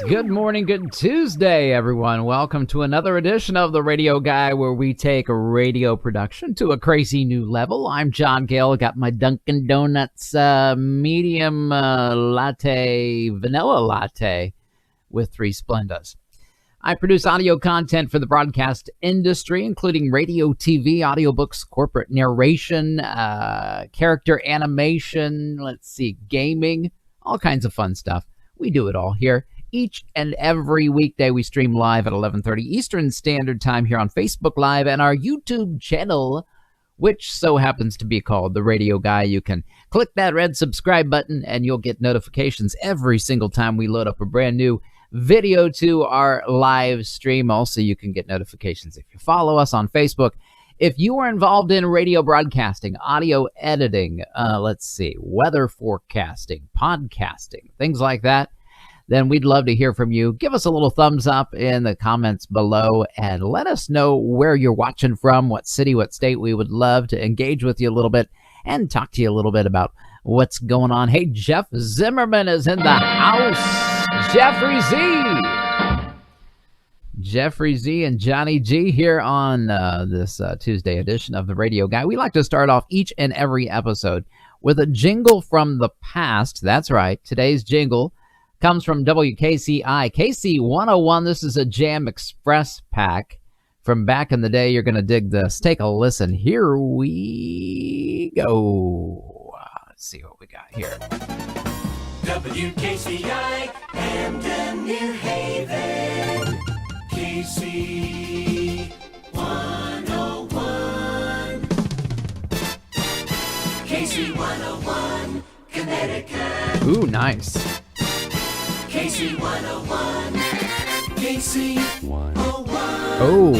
Good morning, good Tuesday, everyone. Welcome to another edition of The Radio Guy, where we take radio production to a crazy new level. I'm John Gale. Got my Dunkin' Donuts medium latte, vanilla latte with 3 Splendas. I produce audio content for the broadcast industry, including radio, TV, audiobooks, corporate narration, character animation, gaming, all kinds of fun stuff. We do it all here. Each and every weekday, we stream live at 11:30 Eastern Standard Time here on Facebook Live and our YouTube channel, which so happens to be called The Radio Guy. You can click that red subscribe button and you'll get notifications every single time we load up a brand new video to our live stream. Also, you can get notifications if you follow us on Facebook. If you are involved in radio broadcasting, audio editing, weather forecasting, podcasting, things like that, then we'd love to hear from you. Give us a little thumbs up in the comments below and let us know where you're watching from, what city, what state. We would love to engage with you a little bit and talk to you a little bit about what's going on. Hey, Jeff Zimmerman is in the house. Jeffrey Z. Jeffrey Z and Johnny G here on this Tuesday edition of The Radio Guy. We like to start off each and every episode with a jingle from the past. That's right. Today's jingle comes from WKCI, KC 101. This is a Jam Express pack from back in the day. You're going to dig this. Take a listen. Here we go. Let's see what we got here. WKCI, Hamden, New Haven, KC 101. KC 101, Connecticut. Ooh, nice. KC 101, KC 101. Oh.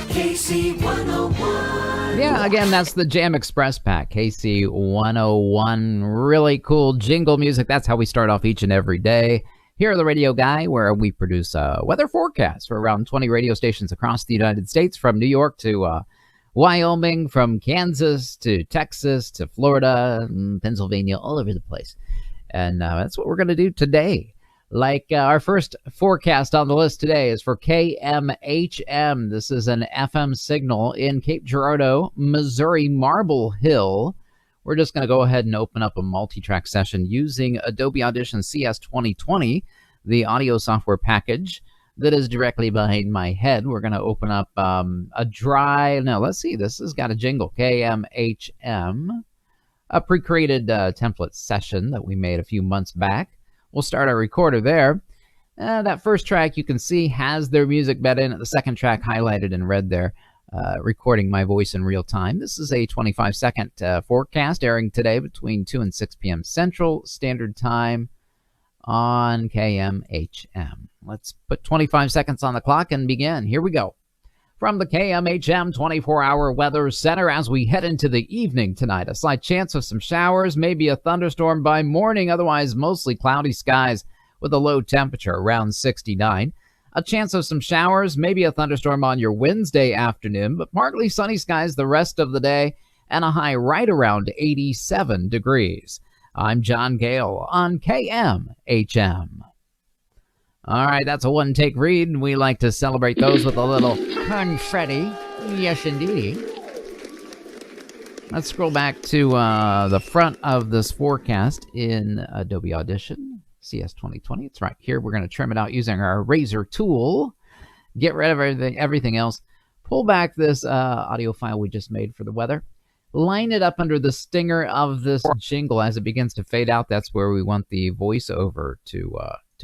KC 101. Yeah, again, that's the Jam Express pack, KC 101. Really cool jingle music. That's how we start off each and every day here at The Radio Guy, where we produce weather forecasts for around 20 radio stations across the United States, from New York to Wyoming, from Kansas to Texas to Florida, Pennsylvania, all over the place. And that's what we're going to do today. Our first forecast on the list today is for KMHM. This is an FM signal in Cape Girardeau, Missouri, Marble Hill. We're just going to go ahead and open up a multi-track session using Adobe Audition CS 2020, the audio software package that is directly behind my head. We're going to open up this has got a jingle, KMHM. A pre-created template session that we made a few months back. We'll start our recorder there. That first track you can see has their music bed in it. The second track highlighted in red there, recording my voice in real time. This is a 25-second forecast airing today between 2 and 6 p.m. Central Standard Time on KMHM. Let's put 25 seconds on the clock and begin. Here we go. From the KMHM 24-hour weather center, as we head into the evening tonight, a slight chance of some showers, maybe a thunderstorm by morning, otherwise mostly cloudy skies with a low temperature around 69. A chance of some showers, maybe a thunderstorm on your Wednesday afternoon, but partly sunny skies the rest of the day and a high right around 87 degrees. I'm John Gale on KMHM. All right, that's a one-take read, and we like to celebrate those with a little confetti. Yes, indeed. Let's scroll back to the front of this forecast in Adobe Audition, CS 2020. It's right here. We're going to trim it out using our razor tool. Get rid of everything else. Pull back this audio file we just made for the weather. Line it up under the stinger of this jingle as it begins to fade out. That's where we want the voiceover to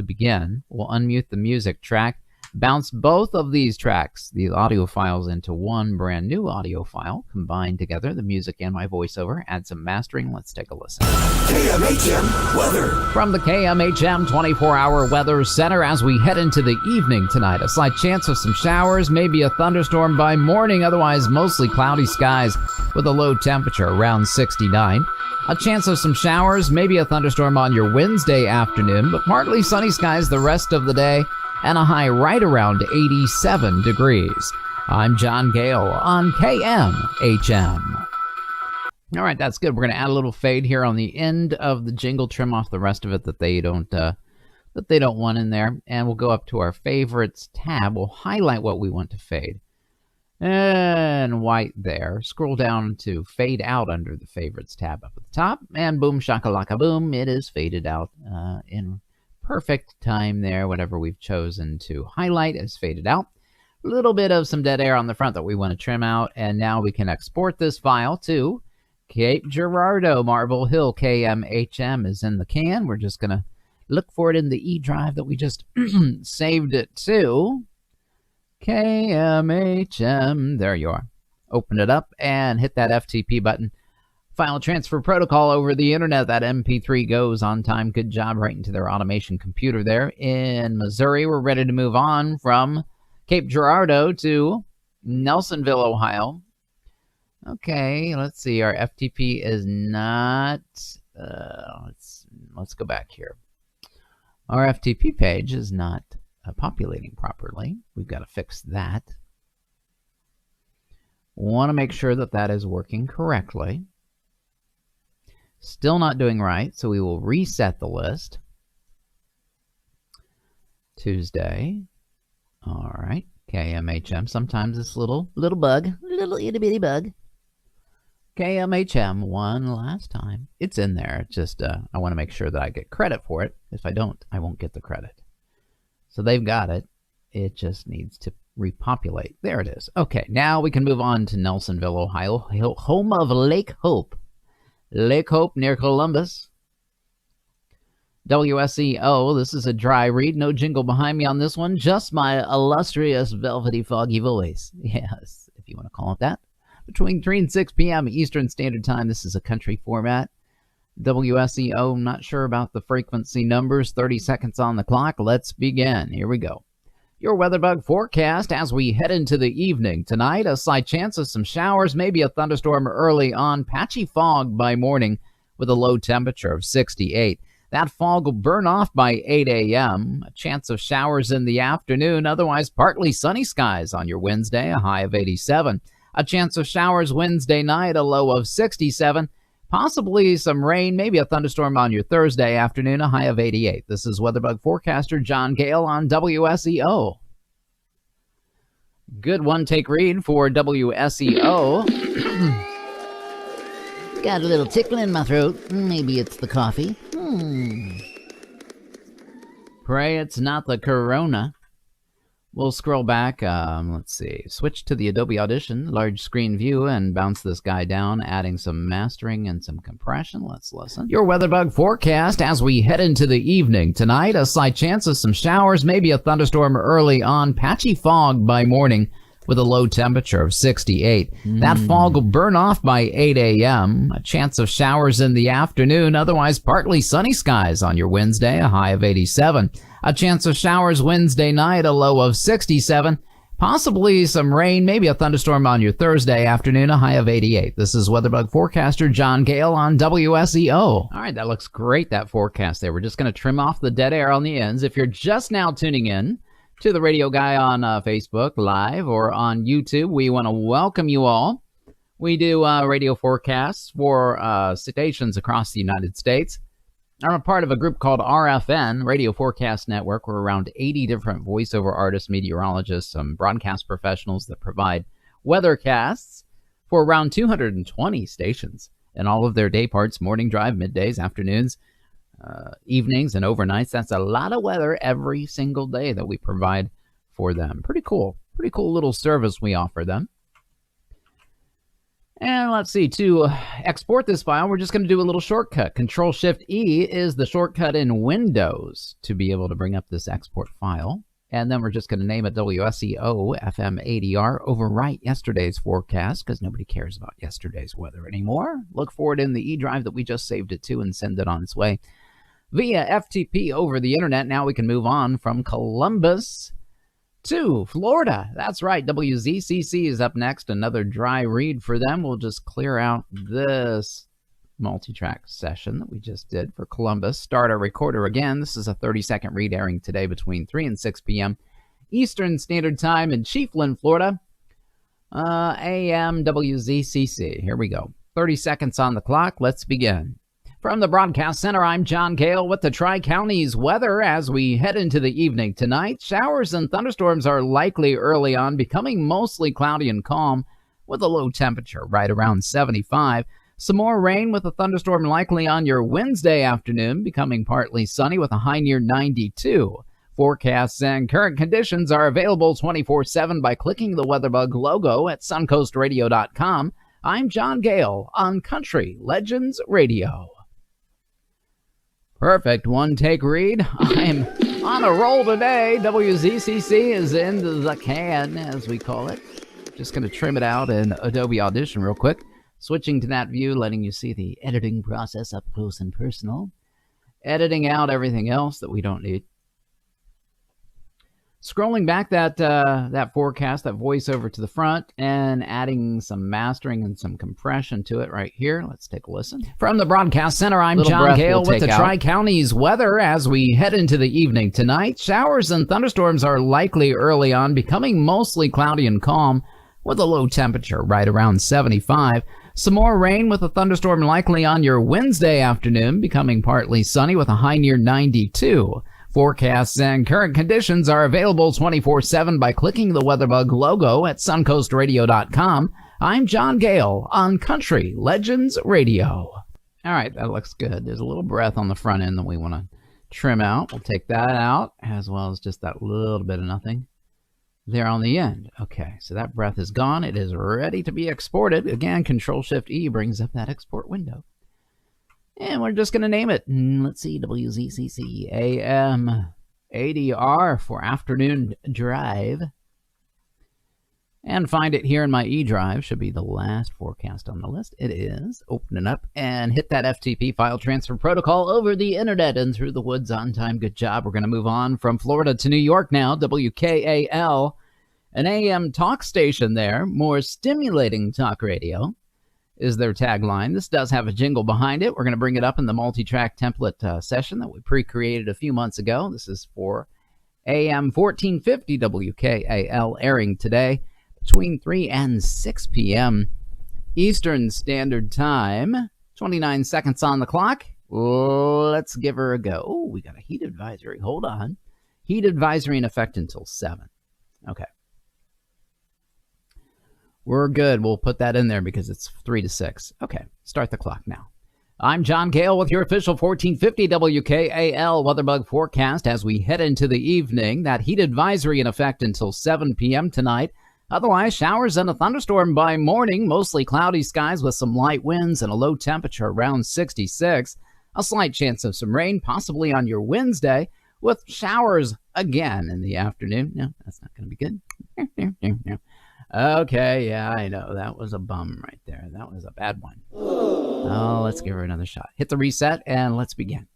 begin. We'll unmute the music track, bounce both of these tracks, the audio files, into one brand new audio file, combine together the music and my voiceover, add some mastering. Let's take a listen. KMHM weather. From the KMHM 24-hour weather center, as we head into the evening tonight, a slight chance of some showers, maybe a thunderstorm by morning, otherwise mostly cloudy skies with a low temperature around 69. A chance of some showers, maybe a thunderstorm on your Wednesday afternoon, but partly sunny skies the rest of the day and a high right around 87 degrees. I'm John Gale on KMHM. All right, that's good. We're going to add a little fade here on the end of the jingle, trim off the rest of it that they don't that they don't want in there. And we'll go up to our favorites tab. We'll highlight what we want to fade. And white there. Scroll down to fade out under the favorites tab up at the top. And boom, shakalaka boom, it is faded out in perfect time there. Whatever we've chosen to highlight is faded out. A little bit of some dead air on the front that we want to trim out. And now we can export this file to Cape Girardeau, Marble Hill, KMHM is in the can. We're just going to look for it in the E drive that we just saved it to. KMHM, there you are. Open it up and hit that FTP button. File transfer protocol over the internet. That MP3 goes on time. Good job, right into their automation computer there. In Missouri, we're ready to move on from Cape Girardeau to Nelsonville, Ohio. Okay, let's see. Our FTP is not... let's go back here. Our FTP page is not populating properly. We've got to fix that. Want to make sure that that is working correctly. Still not doing right, so we will reset the list. Tuesday. All right. KMHM. Sometimes this little bug, little itty bitty bug. KMHM one last time. It's in there. Just I want to make sure that I get credit for it. If I don't, I won't get the credit. So they've got it. It just needs to repopulate. There it is. Okay, now we can move on to Nelsonville, Ohio, home of Lake Hope. Lake Hope near Columbus. WSEO, this is a dry read. No jingle behind me on this one. Just my illustrious velvety foggy voice. Yes, if you want to call it that. Between 3 and 6 p.m. Eastern Standard Time. This is a country format. WSEO, I'm not sure about the frequency numbers. 30 seconds on the clock. Let's begin. Here we go. Your Weatherbug forecast as we head into the evening. Tonight, a slight chance of some showers, maybe a thunderstorm early on. Patchy fog by morning with a low temperature of 68. That fog will burn off by 8 a.m. A chance of showers in the afternoon. Otherwise, partly sunny skies on your Wednesday, a high of 87. A chance of showers Wednesday night, a low of 67. Possibly some rain, maybe a thunderstorm on your Thursday afternoon, a high of 88. This is Weatherbug forecaster John Gale on WSEO. Good one-take read for WSEO. Got a little tickle in my throat. Maybe it's the coffee. Pray it's not the corona. We'll scroll back, let's see, switch to the Adobe Audition, large screen view, and bounce this guy down, adding some mastering and some compression. Let's listen. Your Weatherbug forecast as we head into the evening. Tonight, a slight chance of some showers, maybe a thunderstorm early on, patchy fog by morning with a low temperature of 68. That fog will burn off by 8 a.m. A chance of showers in the afternoon, otherwise partly sunny skies on your Wednesday, a high of 87. A chance of showers Wednesday night, a low of 67. Possibly some rain, maybe a thunderstorm on your Thursday afternoon, a high of 88. This is Weatherbug forecaster John Gale on WSEO. All right, that looks great, that forecast there. We're just going to trim off the dead air on the ends. If you're just now tuning in to the Radio Guy on Facebook Live or on YouTube, we want to welcome you all. We do radio forecasts for stations across the United States. I'm a part of a group called RFN, Radio Forecast Network. We're around 80 different voiceover artists, meteorologists, some broadcast professionals that provide weathercasts for around 220 stations in all of their day parts, morning drive, middays, afternoons, evenings, and overnights. That's a lot of weather every single day that we provide for them. Pretty cool little service we offer them. And let's see, to export this file, we're just going to do a little shortcut. Control-Shift-E is the shortcut in Windows to be able to bring up this export file. And then we're just going to name it WSEO FM ADR, overwrite yesterday's forecast, because nobody cares about yesterday's weather anymore. Look for it in the E drive that we just saved it to and send it on its way via FTP over the internet. Now we can move on from Columbus to Florida. That's right. WZCC is up next. Another dry read for them. We'll just clear out this multi-track session that we just did for Columbus. Start our recorder again. This is a 30-second read airing today between 3 and 6 p.m. Eastern Standard Time in Chiefland, Florida. AM WZCC. Here we go. 30 seconds on the clock. Let's begin. From the Broadcast Center, I'm John Gale with the Tri-Counties weather as we head into the evening tonight. Showers and thunderstorms are likely early on, becoming mostly cloudy and calm with a low temperature right around 75. Some more rain with a thunderstorm likely on your Wednesday afternoon, becoming partly sunny with a high near 92. Forecasts and current conditions are available 24/7 by clicking the Weatherbug logo at suncoastradio.com. I'm John Gale on Country Legends Radio. Perfect one-take read. I'm on a roll today. WZCC is in the can, as we call it. Just going to trim it out in Adobe Audition real quick. Switching to that view, letting you see the editing process up close and personal. Editing out everything else that we don't need. Scrolling back that forecast, that voiceover to the front, and adding some mastering and some compression to it right here. Let's take a listen. From the Broadcast Center, I'm John Gale with the Tri-Counties weather as we head into the evening tonight. Showers and thunderstorms are likely early on, becoming mostly cloudy and calm with a low temperature right around 75. Some more rain with a thunderstorm likely on your Wednesday afternoon, becoming partly sunny with a high near 92. Forecasts and current conditions are available 24/7 by clicking the Weatherbug logo at suncoastradio.com. I'm John Gale on Country Legends Radio. All right, that looks good. There's a little breath on the front end that we want to trim out. We'll take that out, as well as just that little bit of nothing there on the end. Okay, so that breath is gone. It is ready to be exported. Again, Control-Shift-E brings up that export window. And we're just going to name it. Let's see, WZCC AM ADR for afternoon drive. And find it here in my E-Drive. Should be the last forecast on the list. It is. Open it up and hit that FTP file transfer protocol over the internet and through the woods on time. Good job. We're going to move on from Florida to New York now. WKAL, an AM talk station there. More stimulating talk radio is their tagline. This does have a jingle behind it. We're going to bring it up in the multi-track template session that we pre-created a few months ago. This is for AM 1450 WKAL, airing today between 3 and 6 p.m. Eastern Standard Time. 29 seconds on the clock. Let's give her a go. Oh, we got a heat advisory. Hold on. Heat advisory in effect until 7. Okay. We're good. We'll put that in there because it's 3 to 6. Okay, start the clock now. I'm John Gale with your official 1450 WKAL Weatherbug forecast as we head into the evening. That heat advisory in effect until 7 p.m. tonight. Otherwise, showers and a thunderstorm by morning. Mostly cloudy skies with some light winds and a low temperature around 66. A slight chance of some rain, possibly on your Wednesday, with showers again in the afternoon. No, that's not going to be good. Okay, yeah, I know. That was a bum right there. That was a bad one. Oh, let's give her another shot. Hit the reset, and let's begin.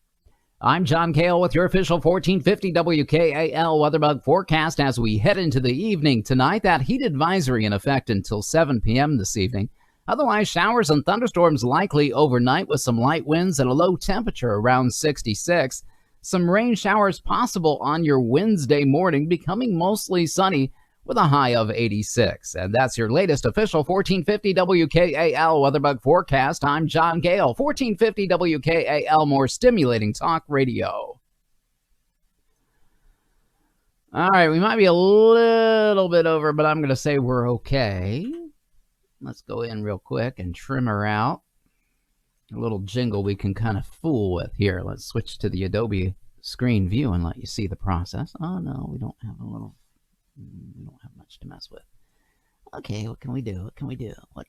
I'm John Gale with your official 1450 WKAL Weatherbug forecast as we head into the evening tonight. That heat advisory in effect until 7 p.m. this evening. Otherwise, showers and thunderstorms likely overnight with some light winds and a low temperature around 66. Some rain showers possible on your Wednesday morning, becoming mostly sunny with a high of 86. And that's your latest official 1450 WKAL Weatherbug forecast. I'm John Gale, 1450 WKAL, more stimulating talk radio. All right, we might be a little bit over, but I'm going to say we're okay. Let's go in real quick and trim her out. A little jingle we can kind of fool with here. Let's switch to the Adobe screen view and let you see the process. Oh, no, we don't have much to mess with. Okay, what can we do?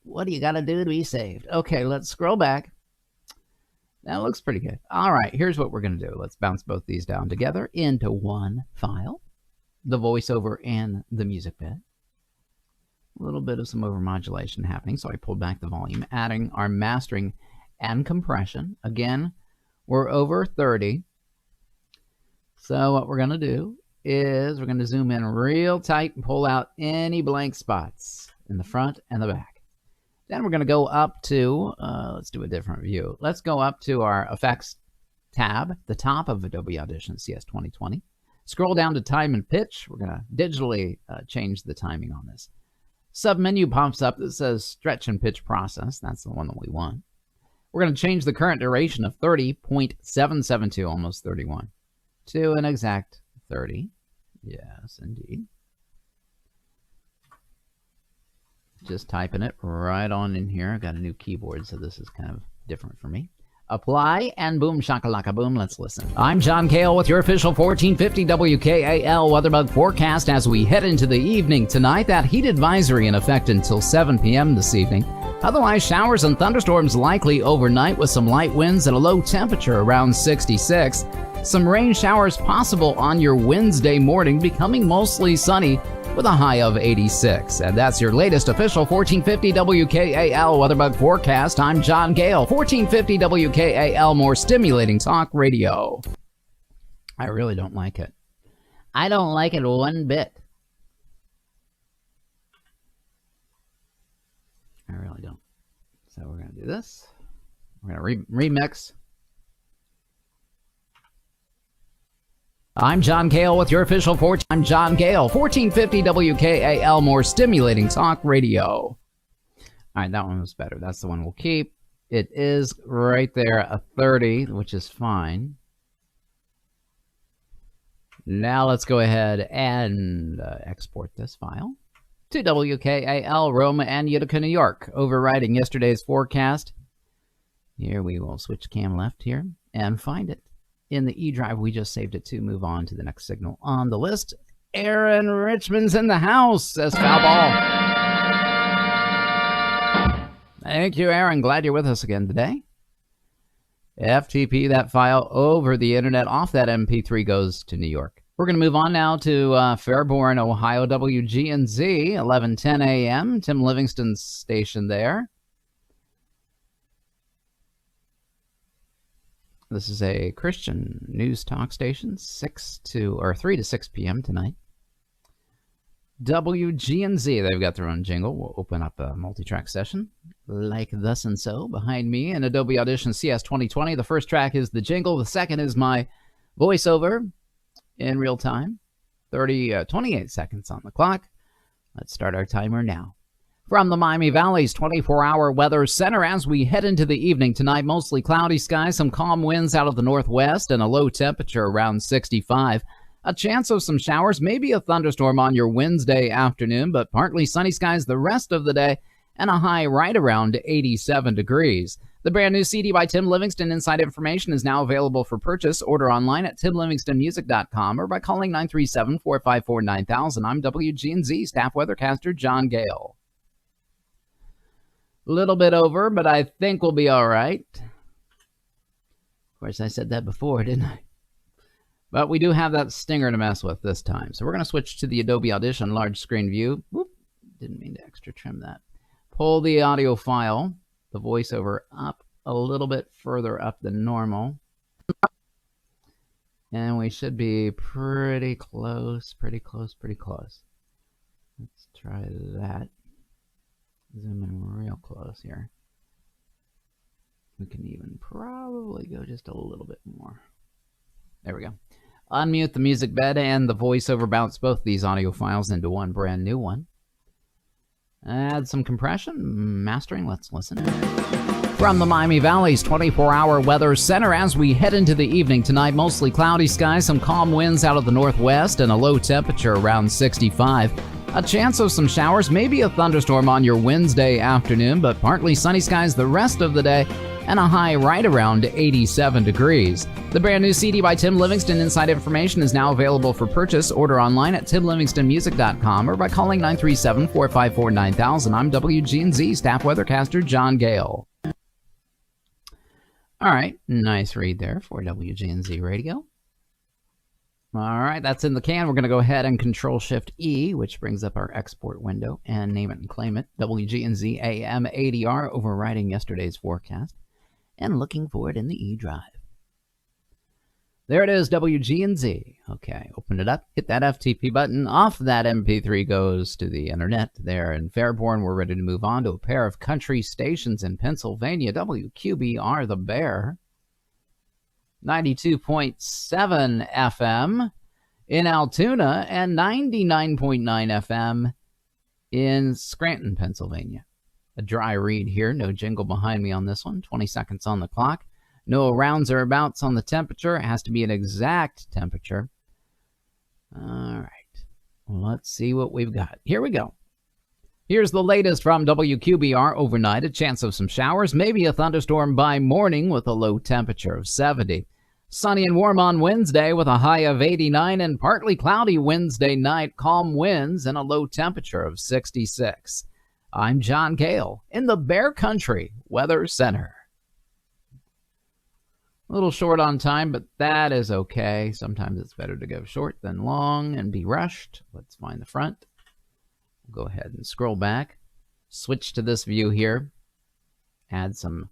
What do you got to do to be saved? Okay, let's scroll back. That looks pretty good. All right, here's what we're going to do. Let's bounce both these down together into one file. The voiceover and the music bed. A little bit of some overmodulation happening, so I pulled back the volume, adding our mastering and compression. Again, we're over 30. So what we're going to do is we're going to zoom in real tight and pull out any blank spots in the front and the back. Then we're going to go up to, let's do a different view. Let's go up to our Effects tab, the top of Adobe Audition CS 2020. Scroll down to Time and Pitch. We're going to digitally change the timing on this. Submenu pops up that says Stretch and Pitch Process. That's the one that we want. We're going to change the current duration of 30.772, almost 31, to an exact 30. Yes, indeed. Just typing it right on in here. I've got a new keyboard, so this is kind of different for me. Apply, and boom, shakalaka boom, let's listen. I'm John Gale with your official 1450 WKAL Weatherbug forecast as we head into the evening tonight. That heat advisory in effect until 7 p.m. this evening. Otherwise, showers and thunderstorms likely overnight with some light winds and a low temperature around 66. Some rain showers possible on your Wednesday morning, becoming mostly sunny with a high of 86. And that's your latest official 1450 WKAL Weatherbug forecast. I'm John Gale, 1450 WKAL, more stimulating talk radio. I really don't like it. I don't like it one bit. I really don't. So we're going to do this. We're going to remix. I'm John Gale with your official I'm John Gale, 1450 WKAL, more stimulating talk radio. All right, that one was better. That's the one we'll keep. It is right there, a 30, which is fine. Now let's go ahead and export this file to WKAL, Rome and Utica, New York, overriding yesterday's forecast. Here we will switch cam left here and find it. In the E drive, we just saved it to move on to the next signal on the list. Aaron Richmond's in the house, says Foul Ball. Thank you, Aaron. Glad you're with us again today. FTP that file over the internet off that MP3 goes to New York. We're going to move on now to Fairborn, Ohio, WGNZ, 1110 a.m. Tim Livingston's station there. This is a Christian news talk station, 3 to 6 p.m. tonight. WGNZ, they've got their own jingle. We'll open up a multi-track session like thus and so. Behind me in Adobe Audition CS 2020, the first track is the jingle. The second is my voiceover in real time. 28 seconds on the clock. Let's start our timer now. From the Miami Valley's 24-hour weather center, as we head into the evening tonight, mostly cloudy skies, some calm winds out of the northwest, and a low temperature around 65. A chance of some showers, maybe a thunderstorm on your Wednesday afternoon, but partly sunny skies the rest of the day, and a high right around 87 degrees. The brand new CD by Tim Livingston, Inside Information, is now available for purchase. Order online at timlivingstonmusic.com or by calling 937-454-9000. I'm WGNZ staff weathercaster John Gale. Little bit over, but I think we'll be all right. Of course, I said that before, didn't I? But we do have that stinger to mess with this time. So we're going to switch to the Adobe Audition large screen view. Whoop, didn't mean to extra trim that. Pull the audio file, the voiceover, up a little bit further up than normal. And we should be pretty close, pretty close, pretty close. Let's try that. Zoom in real close here. We can even probably go just a little bit more. There we go. Unmute the music bed and the voiceover, bounce both these audio files into one brand new one. Add some compression, mastering, let's listen. From the Miami Valley's 24-hour weather center, as we head into the evening tonight, mostly cloudy skies, some calm winds out of the northwest, and a low temperature around 65. A chance of some showers, maybe a thunderstorm on your Wednesday afternoon, but partly sunny skies the rest of the day, and a high right around 87 degrees. The brand new CD by Tim Livingston, Inside Information, is now available for purchase. Order online at timlivingstonmusic.com or by calling 937-454-9000. I'm WGNZ staff weathercaster John Gale. All right, nice read there for WGNZ Radio. All right, that's in the can. We're going to go ahead and Control-Shift-E, which brings up our export window, and name it and claim it. WGNZ AM ADR, overriding yesterday's forecast, and looking for it in the E drive. There it is, WGNZ. Okay, open it up, hit that FTP button. Off that MP3 goes to the internet there in Fairborn. We're ready to move on to a pair of country stations in Pennsylvania. WQBR, the Bear. 92.7 FM in Altoona and 99.9 FM in Scranton, Pennsylvania. a dry read here. No jingle behind me on this one. 20 seconds on the clock. No rounds or abouts on the temperature. It has to be an exact temperature. All right. Let's see what we've got. Here we go. Here's the latest from WQBR overnight. A chance of some showers, maybe a thunderstorm by morning with a low temperature of 70. Sunny and warm on Wednesday with a high of 89 and partly cloudy Wednesday night. Calm winds and a low temperature of 66. I'm John Gale in the Bear Country Weather Center. A little short on time, but that is okay. Sometimes it's better to go short than long and be rushed. Let's find the front. We'll go ahead and scroll back. Switch to this view here. Add some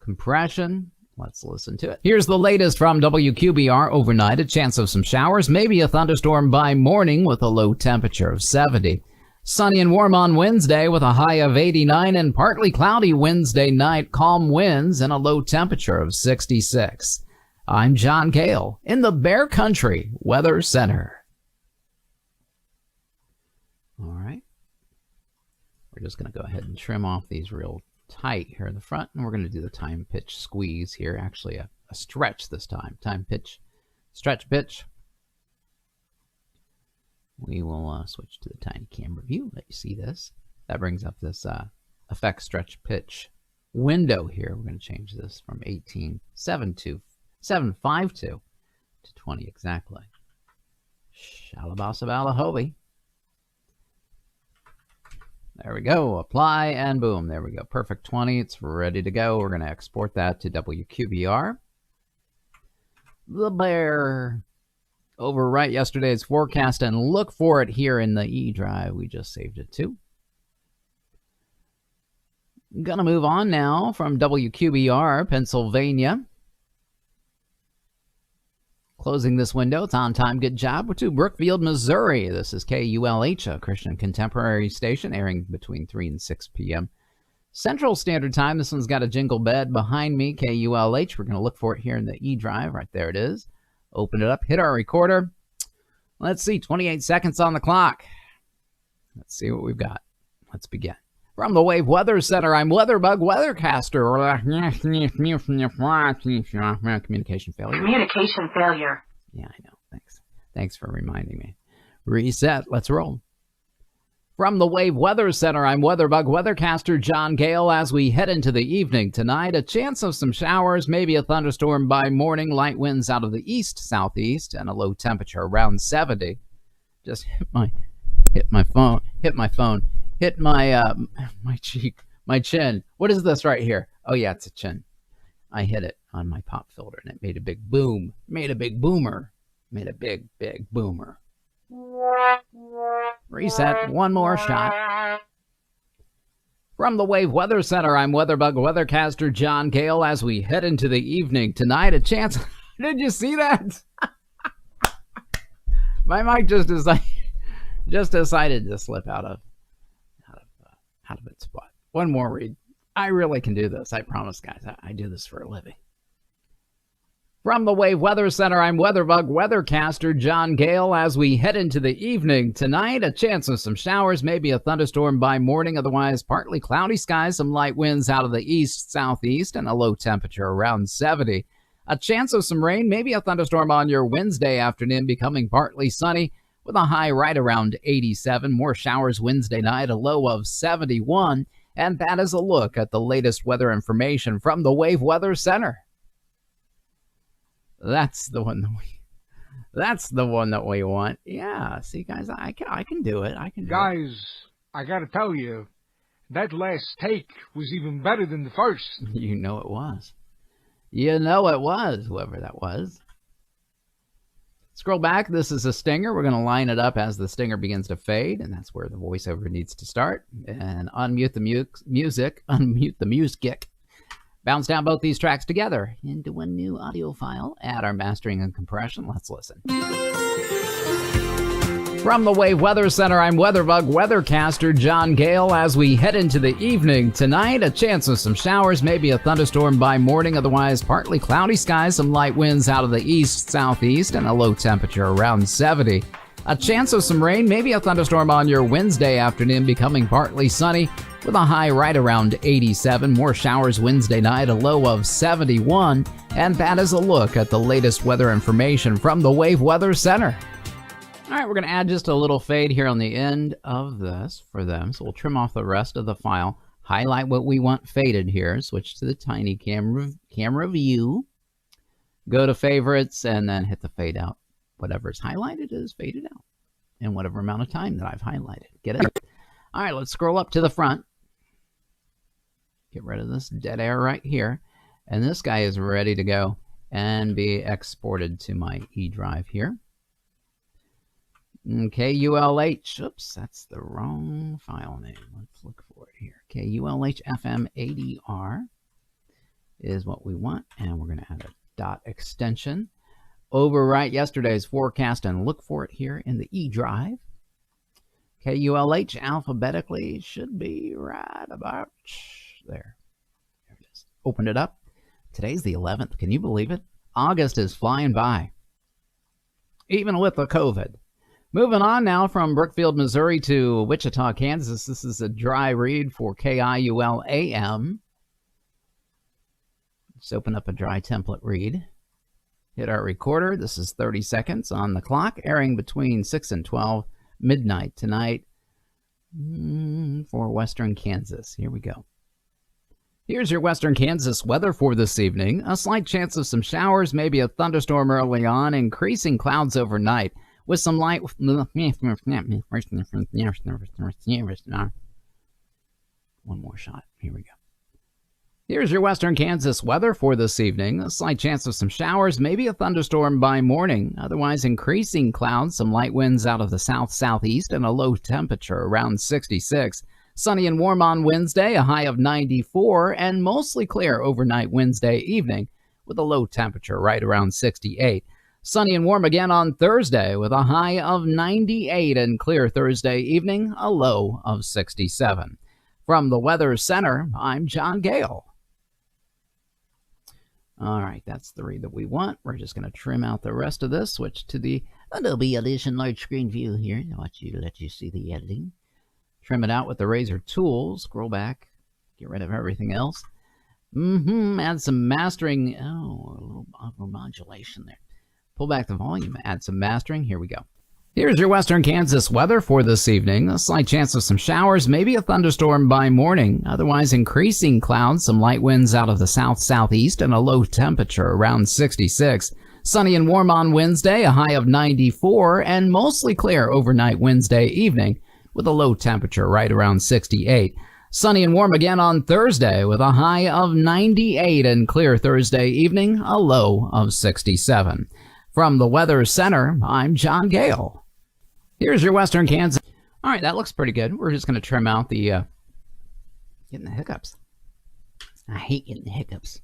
compression. Let's listen to it. Here's the latest from WQBR overnight. A chance of some showers, maybe a thunderstorm by morning with a low temperature of 70. Sunny and warm on Wednesday with a high of 89 and partly cloudy Wednesday night. Calm winds and a low temperature of 66. I'm John Gale in the Bear Country Weather Center. All right. We're just going to go ahead and trim off these real tight here in the front, and we're going to do the time pitch squeeze here. Actually, a stretch this time. Time pitch, stretch pitch. We will switch to the tiny camera view. Let you see this. That brings up this effect stretch pitch window here. We're going to change this from 18.752 to 20 exactly. Shalabasabalahobi. There we go. Apply and boom. There we go. Perfect 20. It's ready to go. We're going to export that to WQBR. The Bear. Overwrite yesterday's forecast and look for it here in the E drive. We just saved it too. Gonna move on now from WQBR, Pennsylvania. Closing this window, it's on time, good job. We're to Brookfield, Missouri. This is KULH, a Christian contemporary station, airing between 3 and 6 p.m. Central Standard Time. This one's got a jingle bed behind me, KULH. We're going to look for it here in the E drive. Right there it is. Open it up, hit our recorder. Let's see, 28 seconds on the clock. Let's see what we've got. Let's begin. From the Wave Weather Center, I'm Weatherbug Weathercaster. Communication failure. Communication failure. Yeah, I know. Thanks. Thanks for reminding me. Reset. Let's roll. From the Wave Weather Center, I'm Weatherbug Weathercaster John Gale. As we head into the evening tonight, a chance of some showers, maybe a thunderstorm by morning, light winds out of the east-southeast, and a low temperature around 70. Just hit my phone, hit my cheek, my chin. What is this right here? Oh yeah, it's a chin. I hit it on my pop filter, and it made a big boom, made a big boomer, made a big boomer. Reset. One more shot. From the Wave Weather Center, I'm Weatherbug Weathercaster John Gale. As we head into the evening tonight, a chance. Did you see that? My mic just decided to slip out of its spot. One more read. I really can do this. I promise, guys. I do this for a living. From the Wave Weather Center, I'm Weatherbug Weathercaster John Gale. As we head into the evening tonight, a chance of some showers, maybe a thunderstorm by morning, otherwise partly cloudy skies, some light winds out of the east-southeast, and a low temperature around 70. A chance of some rain, maybe a thunderstorm on your Wednesday afternoon, becoming partly sunny, with a high right around 87. More showers Wednesday night, a low of 71. And that is a look at the latest weather information from the Wave Weather Center. That's the one that we want. Yeah, see, guys, I can do it. I can do it. Guys, I gotta tell you, that last take was even better than the first. You know it was. You know it was, whoever that was. Scroll back. This is a stinger. We're going to line it up as the stinger begins to fade, and that's where the voiceover needs to start. And unmute the music. Unmute the music. Bounce down both these tracks together into one new audio file. Add our mastering and compression. Let's listen. From the Wave Weather Center, I'm Weatherbug Weathercaster John Gale. As we head into the evening tonight, a chance of some showers, maybe a thunderstorm by morning, otherwise partly cloudy skies, some light winds out of the east-southeast, and a low temperature around 70. A chance of some rain, maybe a thunderstorm on your Wednesday afternoon, becoming partly sunny, with a high right around 87. More showers Wednesday night, a low of 71. And that is a look at the latest weather information from the Wave Weather Center. All right, we're going to add just a little fade here on the end of this for them. So we'll trim off the rest of the file, highlight what we want faded here, switch to the tiny camera view, go to favorites, and then hit the fade out. Whatever's highlighted is faded out in whatever amount of time that I've highlighted. Get it? All right, let's scroll up to the front. Get rid of this dead air right here. And this guy is ready to go and be exported to my E drive here. KULH, oops, that's the wrong file name. Let's look for it here. KULH FM ADR is what we want, and we're going to add a dot extension. Overwrite yesterday's forecast and look for it here in the E drive. KULH alphabetically should be right about there. There it is. Open it up. Today's the 11th. Can you believe it? August is flying by, even with the COVID. Moving on now from Brookfield, Missouri to Wichita, Kansas. This is a dry read for KIUL AM. Let's open up a dry template read. Hit our recorder. This is 30 seconds on the clock, airing between 6 and 12 midnight tonight for Western Kansas. Here we go. Here's your Western Kansas weather for this evening. A slight chance of some showers, maybe a thunderstorm early on, increasing clouds overnight, with some light. One more shot. Here we go. Here's your Western Kansas weather for this evening. A slight chance of some showers, maybe a thunderstorm by morning. Otherwise, increasing clouds, some light winds out of the south-southeast, and a low temperature around 66. Sunny and warm on Wednesday, a high of 94, and mostly clear overnight Wednesday evening with a low temperature right around 68. Sunny and warm again on Thursday with a high of 98 and clear Thursday evening, a low of 67. From the Weather Center, I'm John Gale. All right, that's the read that we want. We're just going to trim out the rest of this, switch to the Adobe Audition large screen view here. I want you to let you see the editing. Trim it out with the razor tool. Scroll back, get rid of everything else. Add some mastering. Oh, a little modulation there. Pull back the volume, add some mastering. Here we go. Here's your Western Kansas weather for this evening. A slight chance of some showers, maybe a thunderstorm by morning. Otherwise, increasing clouds, some light winds out of the south-southeast, and a low temperature around 66. Sunny and warm on Wednesday, a high of 94, and mostly clear overnight Wednesday evening with a low temperature right around 68. Sunny and warm again on Thursday with a high of 98 and clear Thursday evening, a low of 67. From the Weather Center, I'm John Gale. Here's your Western Kansas. All right, that looks pretty good. We're just going to trim out the getting the hiccups. I hate getting the hiccups.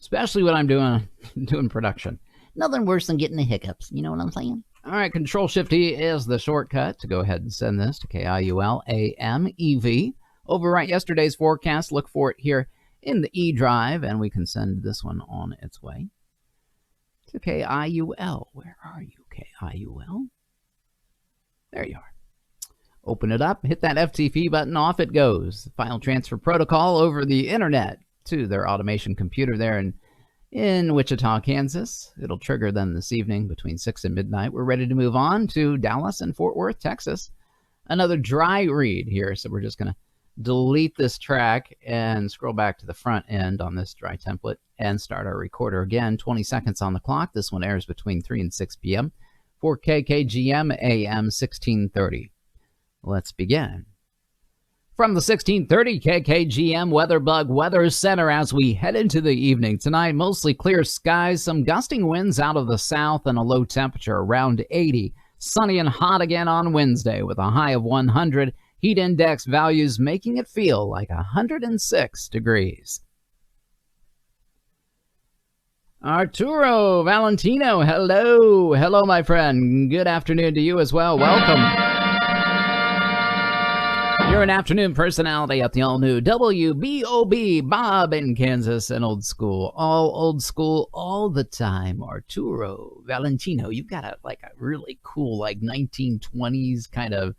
Especially when I'm doing production. Nothing worse than getting the hiccups. You know what I'm saying? All right, Control-Shift-E is the shortcut to go ahead and send this to KIUL AM EV. Overwrite yesterday's forecast. Look for it here in the E drive, and we can send this one on its way to KIUL. Where are you, KIUL? There you are. Open it up, hit that FTP button, off it goes. File transfer protocol over the internet to their automation computer there in Wichita, Kansas. It'll trigger them this evening between 6 and midnight. We're ready to move on to Dallas and Fort Worth, Texas. Another dry read here, so we're just going to delete this track and scroll back to the front end on this dry template and start our recorder again. 20 seconds on the clock. This one airs between 3 and 6 p.m. for KKGM AM 1630. Let's begin. From the 1630 KKGM Weatherbug Weather Center as we head into the evening tonight, mostly clear skies, some gusting winds out of the south and a low temperature around 80. Sunny and hot again on Wednesday with a high of 100. Heat index values making it feel like 106 degrees. Arturo Valentino, hello. Hello, my friend. Good afternoon to you as well. Welcome. You're an afternoon personality at the all-new WBOB, Bob in Kansas, and old school. All old school, all the time. Arturo Valentino, you've got a really cool, 1920s kind of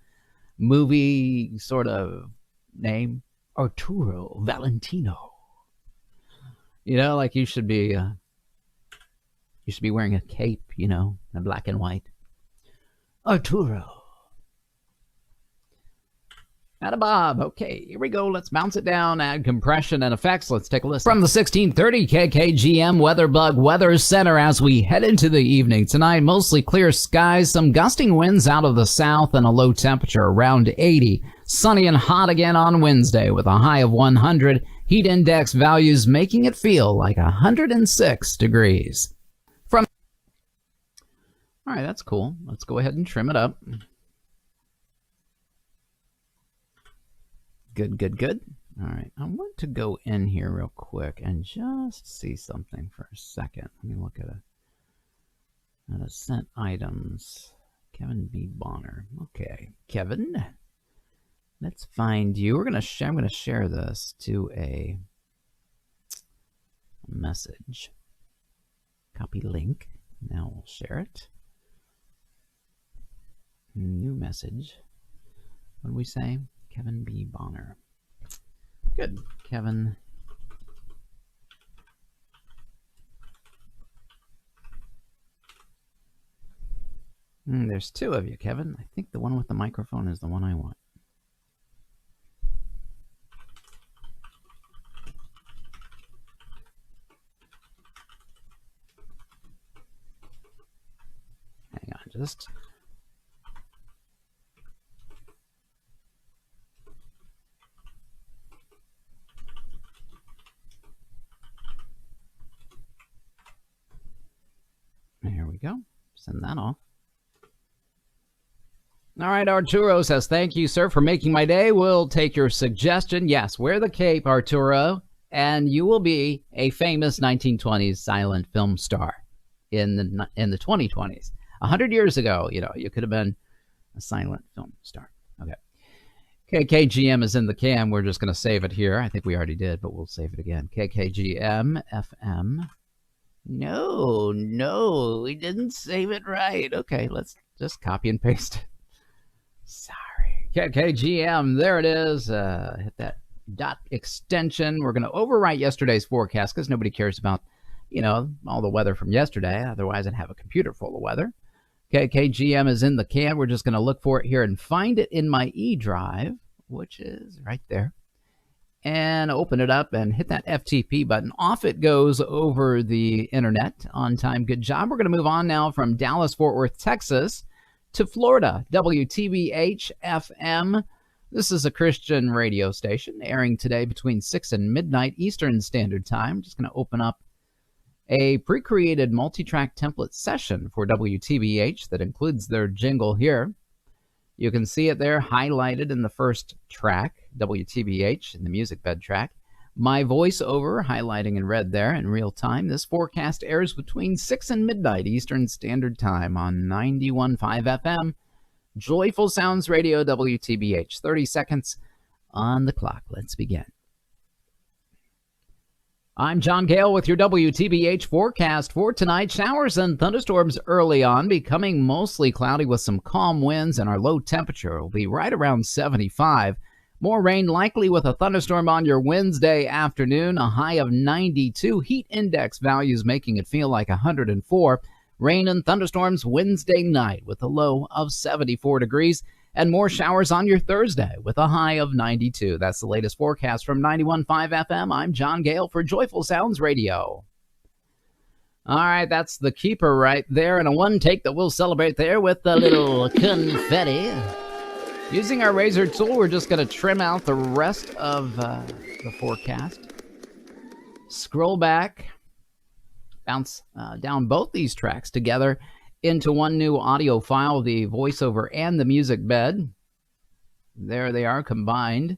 movie sort of name. Arturo Valentino. You know, like you should be wearing a cape, you know, in black and white. Arturo. Atta Bob. Okay, here we go. Let's bounce it down, add compression and effects. Let's take a listen. From the 1630 KKGM Weatherbug Weather Center as we head into the evening. Tonight, mostly clear skies, some gusting winds out of the south and a low temperature around 80. Sunny and hot again on Wednesday with a high of 100. Heat index values making it feel like 106 degrees. All right, that's cool. Let's go ahead and trim it up. Good. All right, I want to go in here real quick and just see something for a second. Let me look at a sent items. Kevin B. Bonner. Okay, Kevin, let's find you. I'm gonna share this to a message. Copy link. Now we'll share it. New message. What do we say? Kevin B. Bonner. Good. Kevin. There's two of you, Kevin. I think the one with the microphone is the one I want. Hang on, just... Here we go. Send that off. All right, Arturo says, thank you, sir, for making my day. We'll take your suggestion. Yes, wear the cape, Arturo, and you will be a famous 1920s silent film star in the 2020s. 100 years ago, you know, you could have been a silent film star. Okay. KKGM is in the cam. We're just going to save it here. I think we already did, but we'll save it again. KKGM FM. No, we didn't save it right. Okay, let's just copy and paste it. Sorry. KKGM, there it is. Hit that dot extension. We're going to overwrite yesterday's forecast because nobody cares about, you know, all the weather from yesterday. Otherwise, I'd have a computer full of weather. KKGM is in the can. We're just going to look for it here and find it in my E drive, which is right there. And open it up and hit that FTP button. Off it goes over the internet. On time, good job. We're going to move on now from Dallas, Fort Worth, Texas to Florida. Wtbh Fm. This is a Christian radio station airing today between 6 and midnight Eastern Standard Time. Just going to open up a pre-created multi-track template session for WTBH that includes their jingle here. You can see it there highlighted in the first track, WTBH, in the music bed track. My voiceover highlighting in red there in real time. This forecast airs between 6 and midnight Eastern Standard Time on 91.5 FM. Joyful Sounds Radio, WTBH. 30 seconds on the clock. Let's begin. I'm John Gale with your WTBH forecast for tonight. Showers and thunderstorms early on, becoming mostly cloudy with some calm winds, and our low temperature will be right around 75. More rain likely with a thunderstorm on your Wednesday afternoon, a high of 92. Heat index values making it feel like 104. Rain and thunderstorms Wednesday night with a low of 74 degrees. And more showers on your Thursday with a high of 92. That's the latest forecast from 91.5 FM. I'm John Gale for Joyful Sounds Radio. All right, that's the keeper right there, and a one take that we'll celebrate there with a little confetti. Using our razor tool, we're just going to trim out the rest of the forecast. Scroll back, bounce down both these tracks together into one new audio file, the voiceover and the music bed. There they are combined.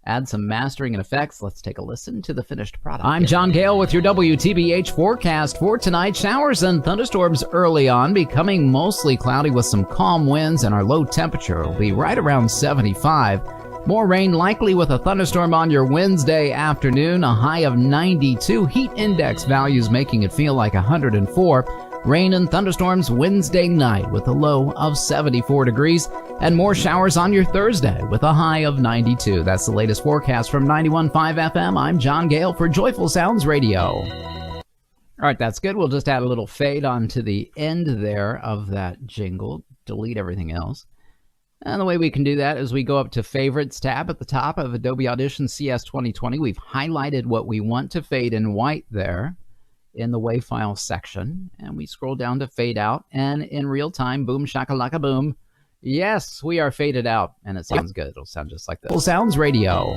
Add some mastering and effects. Let's take a listen to the finished product. I'm John Gale with your WTBH forecast for tonight. Showers and thunderstorms early on, becoming mostly cloudy with some calm winds, and our low temperature will be right around 75. More rain likely with a thunderstorm on your Wednesday afternoon, a high of 92. Heat index values making it feel like 104. Rain and thunderstorms Wednesday night with a low of 74 degrees, and more showers on your Thursday with a high of 92. That's the latest forecast from 91.5 FM. I'm John Gale for Joyful Sounds Radio. All right, that's good. We'll just add a little fade on to the end there of that jingle. Delete everything else. And the way we can do that is we go up to Favorites tab at the top of Adobe Audition CS 2020. We've highlighted what we want to fade in white there in the WAV file section. And we scroll down to Fade Out. And in real time, boom, shakalaka, boom. Yes, we are faded out. And it sounds good. It'll sound just like this. Sounds Radio.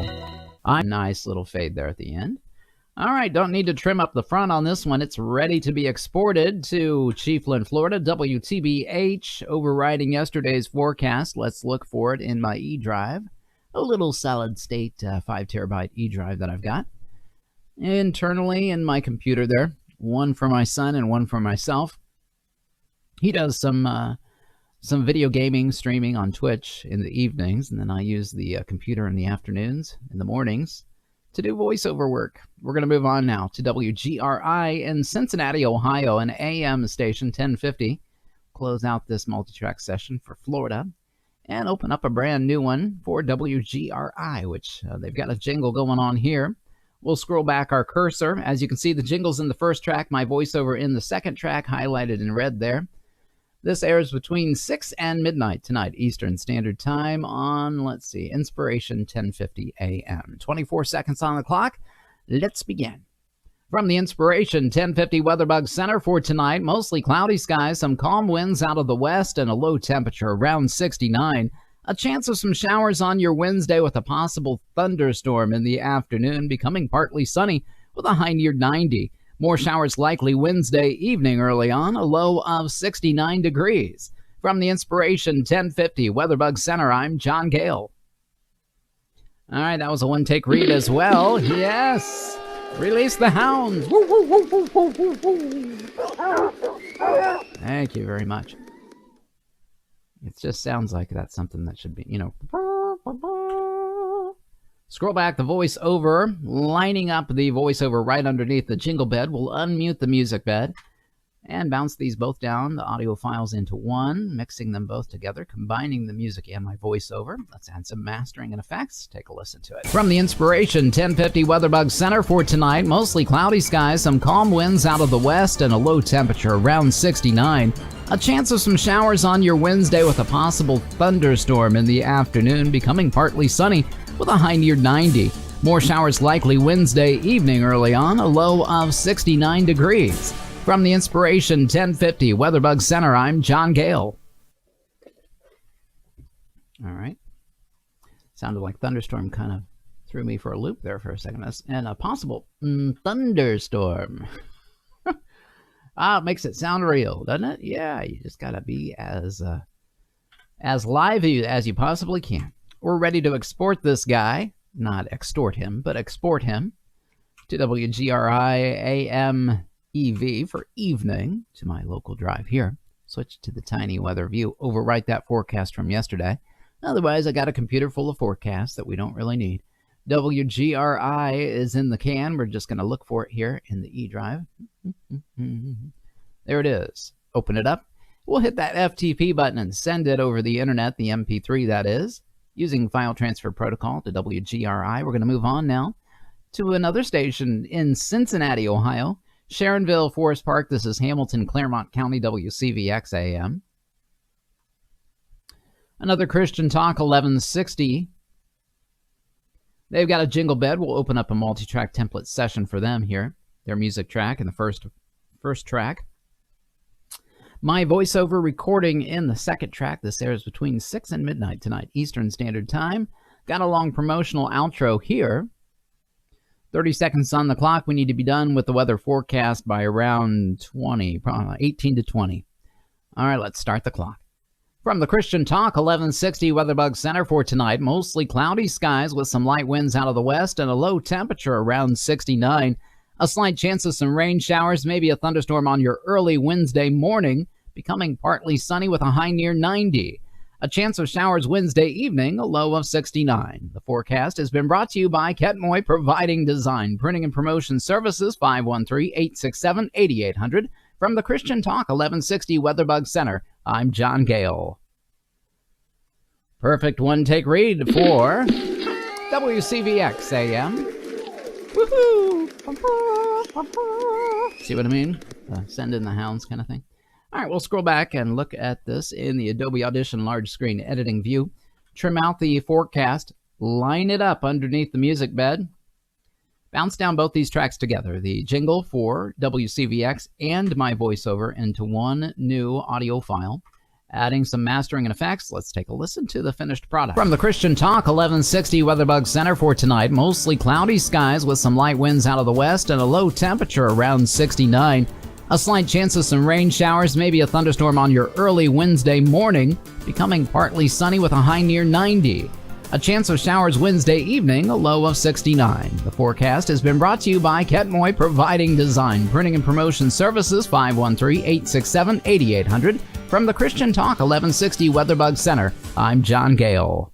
A nice little fade there at the end. All right, don't need to trim up the front on this one. It's ready to be exported to Chiefland, Florida, Wtbh, overriding yesterday's forecast. Let's look for it in my E drive, a little solid state 5 terabyte E drive that I've got. Internally in my computer there, one for my son and one for myself. He does some video gaming streaming on Twitch in the evenings, and then I use the computer in the afternoons, in the mornings, to do voiceover work. We're going to move on now to WGRI in Cincinnati, Ohio, an AM station, 1050. Close out this multi-track session for Florida and open up a brand new one for WGRI, which they've got a jingle going on here. We'll scroll back our cursor. As you can see, the jingle's in the first track, my voiceover in the second track, highlighted in red there. This airs between 6 and midnight tonight, Eastern Standard Time on, let's see, Inspiration 1050 AM. 24 seconds on the clock. Let's begin. From the Inspiration 1050 Weatherbug Center for tonight, mostly cloudy skies, some calm winds out of the west, and a low temperature around 69. A chance of some showers on your Wednesday with a possible thunderstorm in the afternoon, becoming partly sunny with a high near 90. More showers likely Wednesday evening early on, a low of 69 degrees. From the Inspiration 1050 Weatherbug Center, I'm John Gale. All right, that was a one-take read as well. Yes! Release the hounds! Woo, woo, woo, woo, woo, woo, woo. Thank you very much. It just sounds like that's something that should be, you know. Scroll back the voiceover, lining up the voiceover right underneath the jingle bed. We'll unmute the music bed and bounce these both down, the audio files into one, mixing them both together, combining the music and my voiceover. Let's add some mastering and effects. Take a listen to it. From the Inspiration 1050 Weatherbug Center for tonight, mostly cloudy skies, some calm winds out of the west, and a low temperature around 69. A chance of some showers on your Wednesday with a possible thunderstorm in the afternoon, becoming partly sunny with a high near 90. More showers likely Wednesday evening early on, a low of 69 degrees. From the Inspiration 1050 Weatherbug Center, I'm John Gale. All right. Sounded like thunderstorm kind of threw me for a loop there for a second. And a possible thunderstorm. It makes it sound real, doesn't it? Yeah, you just got to be as live as you possibly can. We're ready to export this guy, not extort him, but export him to WGRI AM EV for evening to my local drive here. Switch to the tiny weather view, overwrite that forecast from yesterday. Otherwise, I got a computer full of forecasts that we don't really need. WGRI is in the can. We're just going to look for it here in the E drive. There it is. Open it up. We'll hit that FTP button and send it over the internet, the MP3 that is, using file transfer protocol to WGRI. We're going to move on now to another station in Cincinnati, Ohio. Sharonville, Forest Park. This is Hamilton, Claremont County, WCVX AM. Another Christian Talk, 1160. They've got a jingle bed. We'll open up a multi-track template session for them here. Their music track in the first track. My voiceover recording in the second track. This airs between 6 and midnight tonight, Eastern Standard Time. Got a long promotional outro here. 30 seconds on the clock. We need to be done with the weather forecast by around 20, probably 18 to 20. All right, let's start the clock. From the Christian Talk, 1160 Weatherbug Center for tonight, mostly cloudy skies with some light winds out of the west and a low temperature around 69. A slight chance of some rain showers, maybe a thunderstorm on your early Wednesday morning, becoming partly sunny with a high near 90. A chance of showers Wednesday evening, a low of 69. The forecast has been brought to you by Ketmoy Providing Design, Printing and Promotion Services, 513-867-8800. From the Christian Talk 1160 Weatherbug Center, I'm John Gale. Perfect one-take read for WCVX AM. Woohoo! See what I mean? Send in the hounds kind of thing. All right, we'll scroll back and look at this in the Adobe Audition large screen editing view. Trim out the forecast, line it up underneath the music bed. Bounce down both these tracks together, the jingle for WCVX and my voiceover, into one new audio file. Adding some mastering and effects, let's take a listen to the finished product. From the Christian Talk 1160 Weatherbug Center for tonight, mostly cloudy skies with some light winds out of the west and a low temperature around 69. A slight chance of some rain showers, maybe a thunderstorm on your early Wednesday morning, becoming partly sunny with a high near 90. A chance of showers Wednesday evening, a low of 69. The forecast has been brought to you by Ketmoy Providing Design, Printing and Promotion Services, 513-867-8800. From the Christian Talk 1160 Weatherbug Center, I'm John Gale.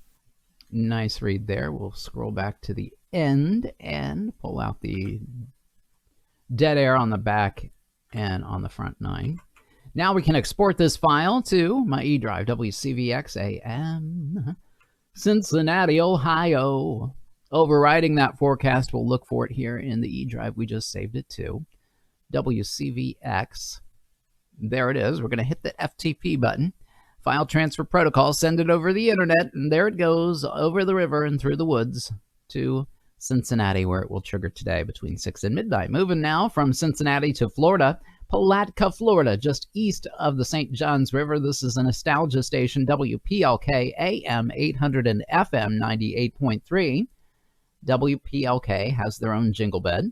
Nice read there. We'll scroll back to the end and pull out the dead air on the back and on the front 9. Now we can export this file to my E drive, WCVX AM. Cincinnati, Ohio. Overriding that forecast, we'll look for it here in the E drive we just saved it to. WCVX. There it is. We're going to hit the FTP button. File transfer protocol, send it over the internet, and there it goes over the river and through the woods to Cincinnati, where it will trigger today between 6 and midnight. Moving now from Cincinnati to Florida. Palatka, Florida, just east of the St. Johns River. This is a nostalgia station, WPLK AM 800 and FM 98.3. WPLK has their own jingle bed,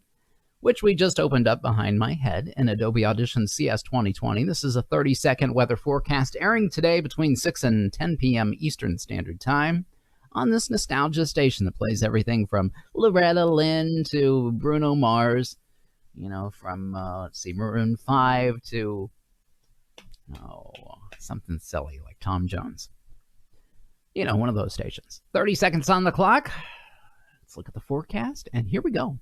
which we just opened up behind my head in Adobe Audition CS 2020. This is a 30-second weather forecast airing today between 6 and 10 p.m. Eastern Standard Time on this nostalgia station that plays everything from Loretta Lynn to Bruno Mars. You know, from, Maroon 5 to, something silly like Tom Jones. You know, one of those stations. 30 seconds on the clock. Let's look at the forecast, and here we go.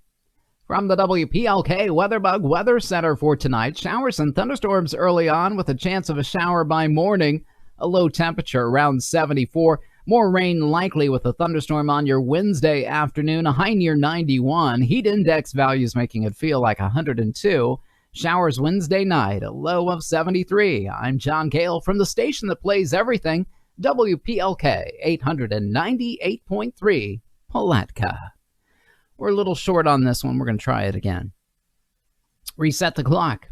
From the WPLK Weatherbug Weather Center for tonight, showers and thunderstorms early on with a chance of a shower by morning. A low temperature around 74. More rain likely with a thunderstorm on your Wednesday afternoon, a high near 91. Heat index values making it feel like 102. Showers Wednesday night, a low of 73. I'm John Gale from the station that plays everything, WPLK 898.3, Palatka. We're a little short on this one. We're going to try it again. Reset the clock.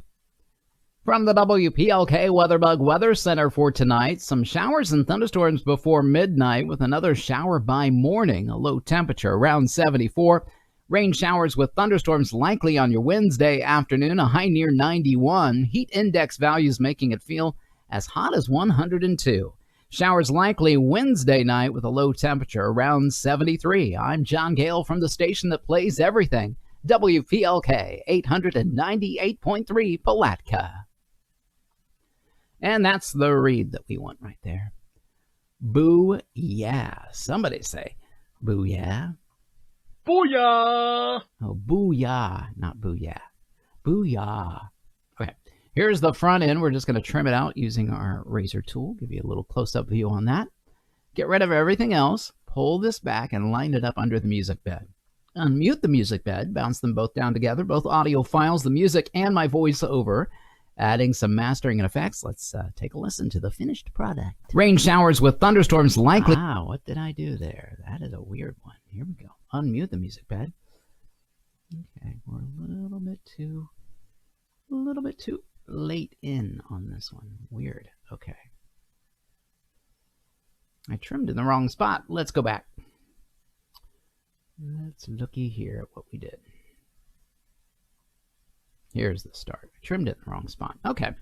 From the WPLK Weatherbug Weather Center for tonight, some showers and thunderstorms before midnight with another shower by morning, a low temperature around 74. Rain showers with thunderstorms likely on your Wednesday afternoon, a high near 91. Heat index values making it feel as hot as 102. Showers likely Wednesday night with a low temperature around 73. I'm John Gale from the station that plays everything, WPLK 898.3 Palatka. And that's the read that we want right there. Boo yeah. Somebody say boo yeah. Booyah! Oh, booyah, not booyah. Booyah. Okay, here's the front end. We're just going to trim it out using our razor tool. Give you a little close-up view on that. Get rid of everything else. Pull this back and line it up under the music bed. Unmute the music bed. Bounce them both down together, both audio files, the music, and my voiceover. Adding some mastering and effects. Let's take a listen to the finished product. Rain showers with thunderstorms likely. Wow, what did I do there? That is a weird one. Here we go. Unmute the music bed. Okay, we're a little bit too late in on this one. Weird. Okay. I trimmed in the wrong spot. Let's go back. Let's looky here at what we did. Here's the start. I trimmed it in the wrong spot. Okay.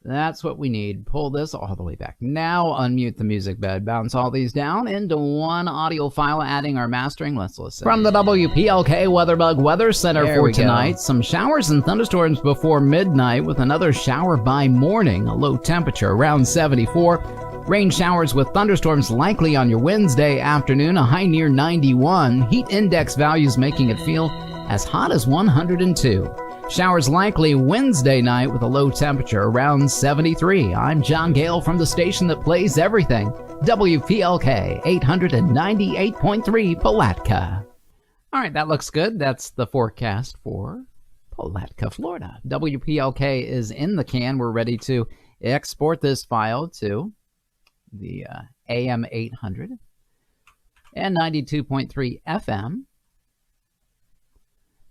That's what we need. Pull this all the way back. Now unmute the music bed. Bounce all these down into one audio file, adding our mastering. Let's listen. From the WPLK Weatherbug Weather Center for tonight, some showers and thunderstorms before midnight with another shower by morning. A low temperature around 74. Rain showers with thunderstorms likely on your Wednesday afternoon. A high near 91. Heat index values making it feel as hot as 102. Showers likely Wednesday night with a low temperature around 73. I'm John Gale from the station that plays everything, WPLK 898.3 Palatka. All right, that looks good. That's the forecast for Palatka, Florida. WPLK is in the can. We're ready to export this file to the AM 800 and 92.3 FM.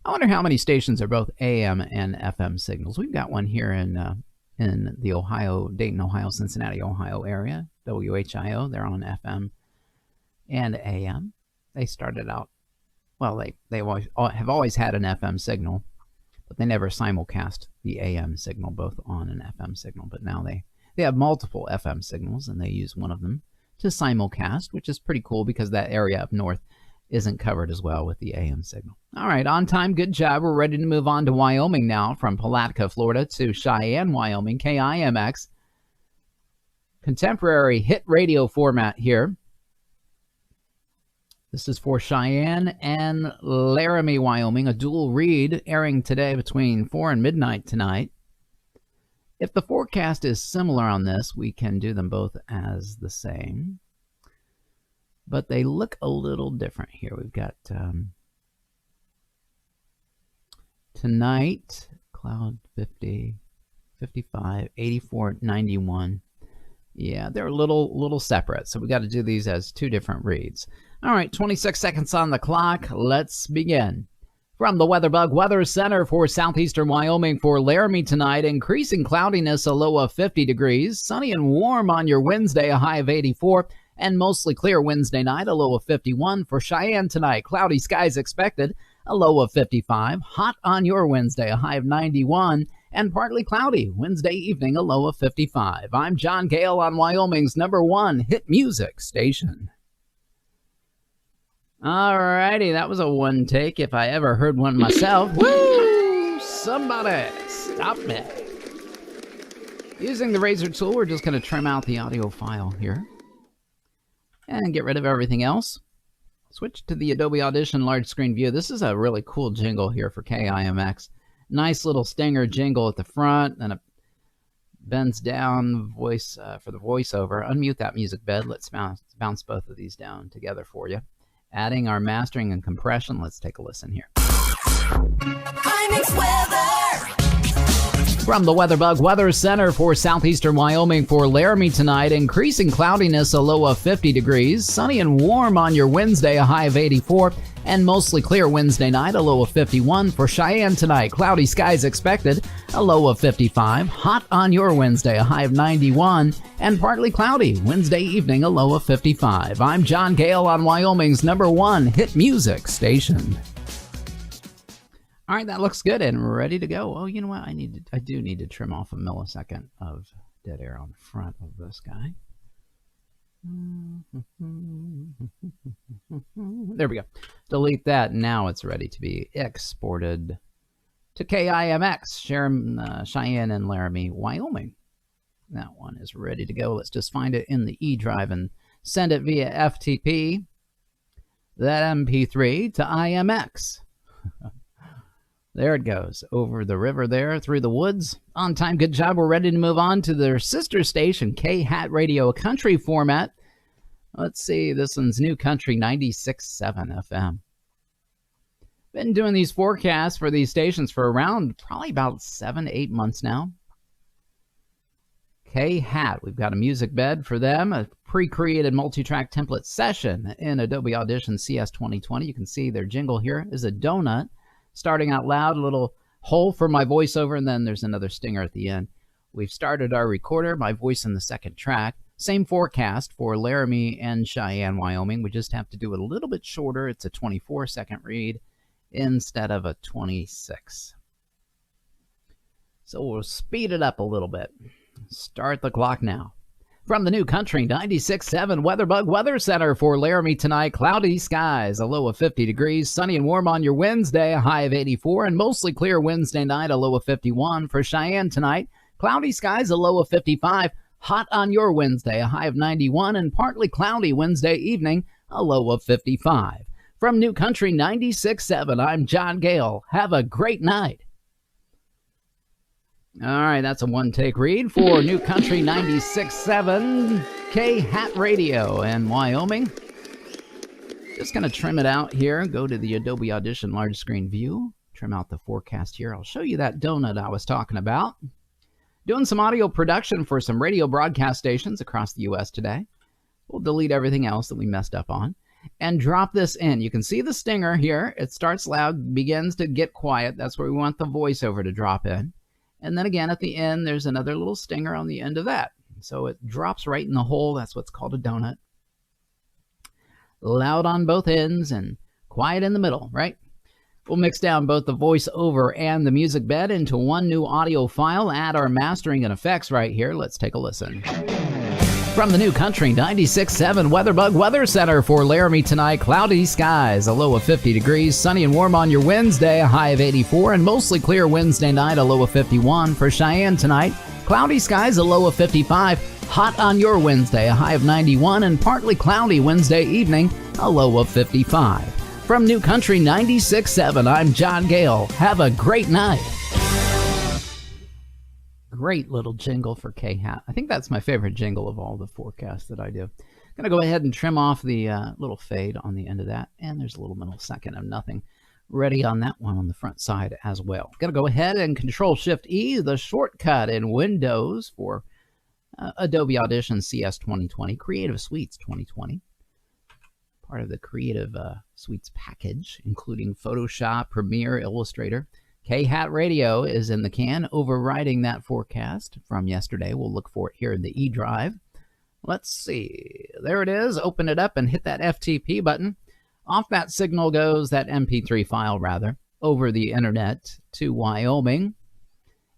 I wonder how many stations are both AM and FM signals. We've got one here in the Ohio, Dayton, Ohio, Cincinnati, Ohio area, WHIO. They're on FM and AM. They started out, well, they have always had an FM signal, but they never simulcast the AM signal, both on an FM signal. But now they have multiple FM signals, and they use one of them to simulcast, which is pretty cool because that area up north isn't covered as well with the AM signal. All right, on time, good job. We're ready to move on to Wyoming now, from Palatka, Florida to Cheyenne, Wyoming, KIMX. Contemporary hit radio format here. This is for Cheyenne and Laramie, Wyoming, a dual read airing today between 4 and midnight tonight. If the forecast is similar on this, we can do them both as the same. But they look a little different here. We've got tonight, cloud 50, 55, 84, 91. Yeah, they're a little separate, so we got to do these as two different reads. All right, 26 seconds on the clock. Let's begin. From the Weatherbug Weather Center for southeastern Wyoming for Laramie tonight, increasing cloudiness, a low of 50 degrees. Sunny and warm on your Wednesday, a high of 84. And mostly clear Wednesday night, a low of 51. For Cheyenne tonight, cloudy skies expected, a low of 55. Hot on your Wednesday, a high of 91. And partly cloudy Wednesday evening, a low of 55. I'm John Gale on Wyoming's #1 hit music station. All righty, that was a one take if I ever heard one myself. Woo! Somebody stop me. Using the razor tool, we're just going to trim out the audio file here and get rid of everything else. Switch to the Adobe Audition large screen view. This is a really cool jingle here for KIMX. Nice little stinger jingle at the front, and it bends down voice for the voiceover. Unmute that music bed. Let's bounce both of these down together for you. Adding our mastering and compression. Let's take a listen here. KIMX weather. From the Weatherbug Weather Center for southeastern Wyoming for Laramie tonight, increasing cloudiness, a low of 50 degrees. Sunny and warm on your Wednesday, a high of 84. And mostly clear Wednesday night, a low of 51. For Cheyenne tonight, cloudy skies expected, a low of 55. Hot on your Wednesday, a high of 91. And partly cloudy Wednesday evening, a low of 55. I'm John Gale on Wyoming's #1 hit music station. All right, that looks good and ready to go. Oh, you know what? I do need to trim off a millisecond of dead air on the front of this guy. There we go. Delete that. Now it's ready to be exported to KIMX, Cheyenne and Laramie, Wyoming. That one is ready to go. Let's just find it in the E drive and send it via FTP, that MP3 to IMX. There it goes, over the river there, through the woods. On time, good job. We're ready to move on to their sister station, K-Hat Radio, a country format. Let's see, this one's New Country 96.7 FM. Been doing these forecasts for these stations for around probably about 7-8 months now. K-Hat, we've got a music bed for them, a pre-created multi-track template session in Adobe Audition CS 2020. You can see their jingle here is a donut. Starting out loud, a little hole for my voiceover, and then there's another stinger at the end. We've started our recorder, my voice in the second track. Same forecast for Laramie and Cheyenne, Wyoming. We just have to do it a little bit shorter. It's a 24-second read instead of a 26. So we'll speed it up a little bit. Start the clock now. From the New Country 96.7 Weatherbug Weather Center for Laramie tonight, cloudy skies, a low of 50 degrees, sunny and warm on your Wednesday, a high of 84, and mostly clear Wednesday night, a low of 51. For Cheyenne tonight, cloudy skies, a low of 55, hot on your Wednesday, a high of 91, and partly cloudy Wednesday evening, a low of 55. From New Country 96.7, I'm John Gale. Have a great night. All right, that's a one-take read for New Country 96.7 K-Hat Radio in Wyoming. Just going to trim it out here. Go to the Adobe Audition large screen view. Trim out the forecast here. I'll show you that donut I was talking about. Doing some audio production for some radio broadcast stations across the U.S. today. We'll delete everything else that we messed up on and drop this in. You can see the stinger here. It starts loud, begins to get quiet. That's where we want the voiceover to drop in. And then again at the end, there's another little stinger on the end of that. So it drops right in the hole. That's what's called a donut. Loud on both ends and quiet in the middle, right? We'll mix down both the voiceover and the music bed into one new audio file, add our mastering and effects right here. Let's take a listen. From the New Country 96.7 Weatherbug Weather Center for Laramie tonight, cloudy skies, a low of 50 degrees, sunny and warm on your Wednesday, a high of 84, and mostly clear Wednesday night, a low of 51. For Cheyenne tonight, cloudy skies, a low of 55, hot on your Wednesday, a high of 91, and partly cloudy Wednesday evening, a low of 55. From New Country 96.7, I'm John Gale. Have a great night. Great little jingle for K-Hat. I think that's my favorite jingle of all the forecasts that I do. I'm going to go ahead and trim off the little fade on the end of that. And there's a little millisecond of nothing ready on that one on the front side as well. Going to go ahead and Control-Shift-E, the shortcut in Windows for Adobe Audition CS 2020, Creative Suites 2020. Part of the Creative Suites package, including Photoshop, Premiere, Illustrator. K-Hat Radio is in the can, overriding that forecast from yesterday. We'll look for it here in the E drive. Let's see. There it is. Open it up and hit that FTP button. Off that signal goes that MP3 file, rather, over the internet to Wyoming.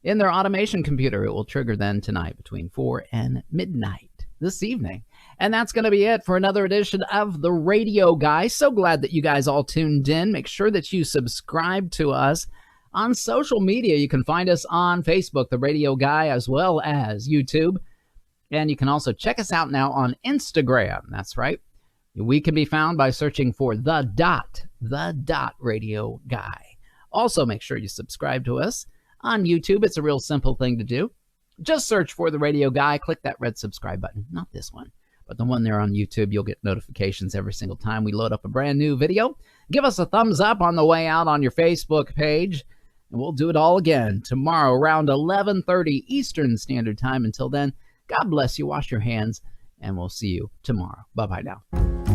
In their automation computer, it will trigger then tonight between 4 and midnight this evening. And that's going to be it for another edition of The Radio Guy. So glad that you guys all tuned in. Make sure that you subscribe to us on social media. You can find us on Facebook, The Radio Guy, as well as YouTube. And you can also check us out now on Instagram. That's right. We can be found by searching for the Radio Guy. Also, make sure you subscribe to us on YouTube. It's a real simple thing to do. Just search for The Radio Guy. Click that red subscribe button. Not this one, but the one there on YouTube. You'll get notifications every single time we load up a brand new video. Give us a thumbs up on the way out on your Facebook page. And we'll do it all again tomorrow around 11:30 Eastern Standard Time. Until then, God bless you. Wash your hands, and we'll see you tomorrow. Bye-bye now.